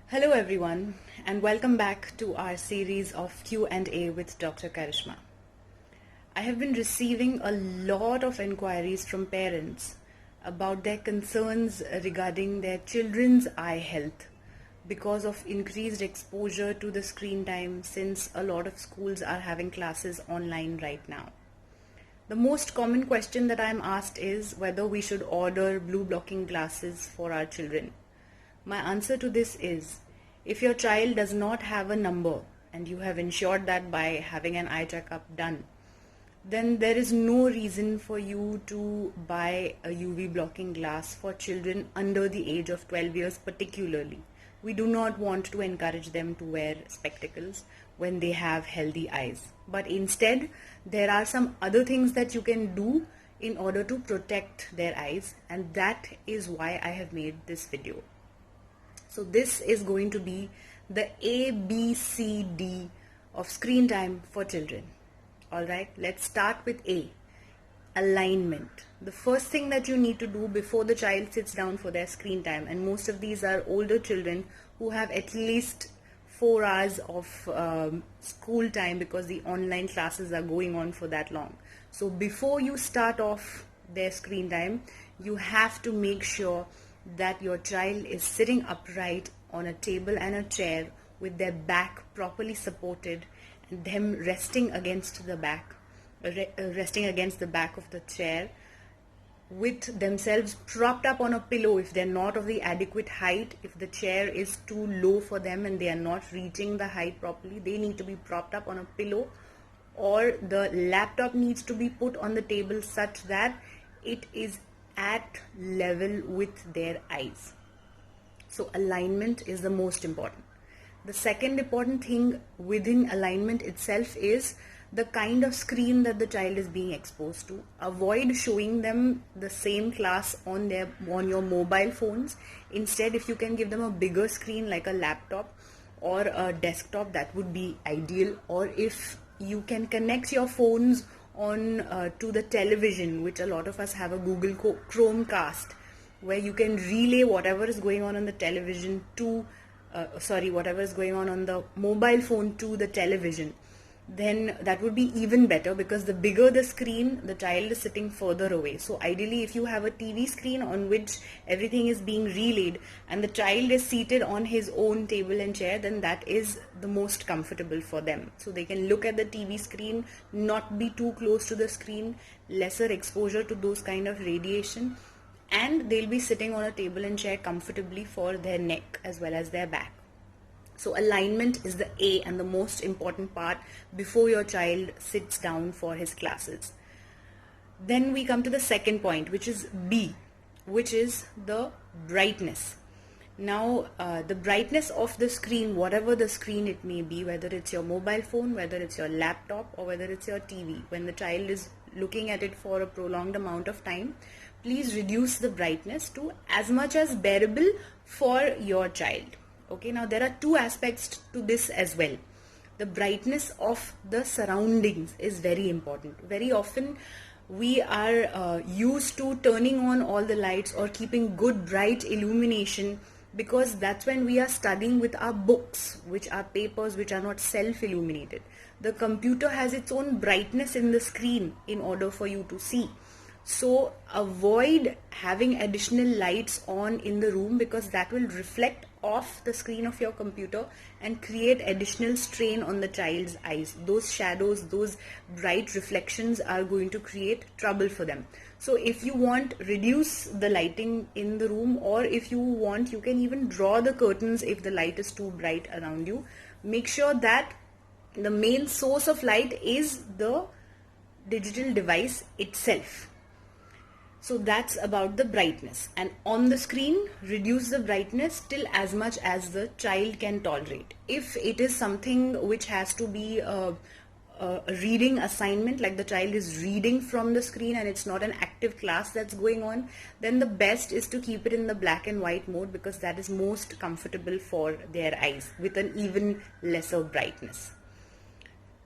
Hello everyone and welcome back to our series of Q&A with Dr. Karishma. I have been receiving a lot of inquiries from parents about their concerns regarding their children's eye health because of increased exposure to the screen time since a lot of schools are having classes online right now. The most common question that I am asked is whether we should order blue blocking glasses for our children. My answer to this is, if your child does not have a number and you have ensured that by having an eye checkup done, then there is no reason for you to buy a UV blocking glass for children under the age of 12 years particularly. We do not want to encourage them to wear spectacles when they have healthy eyes. But instead, there are some other things that you can do in order to protect their eyes, and that is why I have made this video. So this is going to be the ABCD of screen time for children. Alright, let's start with A, alignment. The first thing that you need to do before the child sits down for their screen time, and most of these are older children who have at least 4 hours of school time because the online classes are going on for that long. So before you start off their screen time, you have to make sure that your child is sitting upright on a table and a chair with their back properly supported and them resting against the back of the chair with themselves propped up on a pillow if they're not of the adequate height. If the chair is too low for them and they are not reaching the height properly, they need to be propped up on a pillow, or the laptop needs to be put on the table such that it is at level with their eyes. So alignment is the most important. The second important thing within alignment itself is the kind of screen that the child is being exposed to. Avoid showing them the same class on your mobile phones. Instead, if you can give them a bigger screen like a laptop or a desktop, that would be ideal. Or if you can connect your phones on to the television, which a lot of us have a Google Chromecast, where you can relay whatever is going on the television to whatever is going on the mobile phone to the television, then that would be even better, because the bigger the screen, the child is sitting further away. So ideally, if you have a TV screen on which everything is being relayed and the child is seated on his own table and chair, then that is the most comfortable for them. So they can look at the TV screen, not be too close to the screen, lesser exposure to those kind of radiation, and they'll be sitting on a table and chair comfortably for their neck as well as their back. So alignment is the A and the most important part before your child sits down for his classes. Then we come to the second point, which is B, which is the brightness. Now, the brightness of the screen, whatever the screen it may be, whether it's your mobile phone, whether it's your laptop, or whether it's your TV, when the child is looking at it for a prolonged amount of time, please reduce the brightness to as much as bearable for your child. Okay, now there are two aspects to this as well. The brightness of the surroundings is very important. Very often we are used to turning on all the lights or keeping good bright illumination, because that's when we are studying with our books, which are papers which are not self-illuminated. The computer has its own brightness in the screen in order for you to see. So avoid having additional lights on in the room, because that will reflect off the screen of your computer and create additional strain on the child's eyes. Those shadows, those bright reflections are going to create trouble for them. So if you want, reduce the lighting in the room, or if you want, you can even draw the curtains if the light is too bright around you. Make sure that the main source of light is the digital device itself. So that's about the brightness, and on the screen reduce the brightness till as much as the child can tolerate. If it is something which has to be a reading assignment, like the child is reading from the screen and it's not an active class that's going on, then the best is to keep it in the black and white mode, because that is most comfortable for their eyes with an even lesser brightness.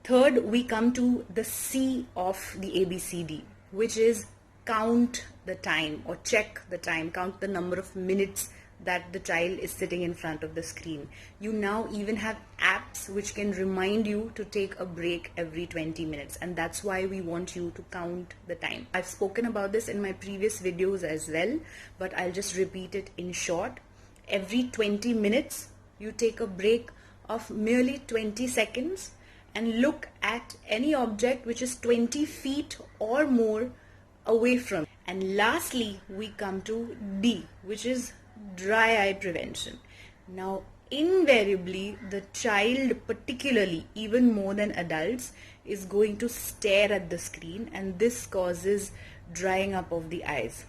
Third, we come to the C of the ABCD, which is count the time or check the time, count the number of minutes that the child is sitting in front of the screen. You now even have apps which can remind you to take a break every 20 minutes, and that's why we want you to count the time. I've spoken about this in my previous videos as well, but I'll just repeat it in short. Every 20 minutes you take a break of merely 20 seconds and look at any object which is 20 feet or more away from. And lastly, we come to D, which is dry eye prevention. Now, invariably, the child, particularly even more than adults, is going to stare at the screen, and this causes drying up of the eyes.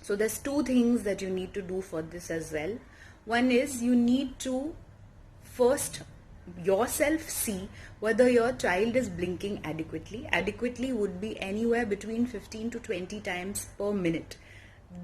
So there's two things that you need to do for this as well. One is you need to first yourself see whether your child is blinking adequately. Adequately would be anywhere between 15 to 20 times per minute.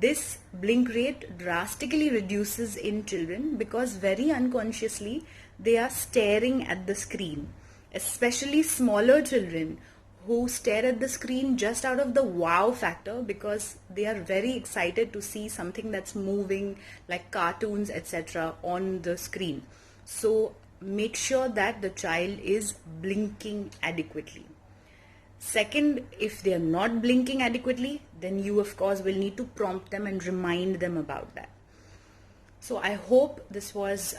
This blink rate drastically reduces in children because very unconsciously they are staring at the screen. Especially smaller children who stare at the screen just out of the wow factor because they are very excited to see something that's moving like cartoons, etc. on the screen. So make sure that the child is blinking adequately. Second, if they are not blinking adequately, then you of course will need to prompt them and remind them about that. So I hope this was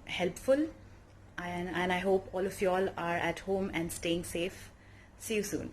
helpful, and I hope all of y'all are at home and staying safe. See you soon.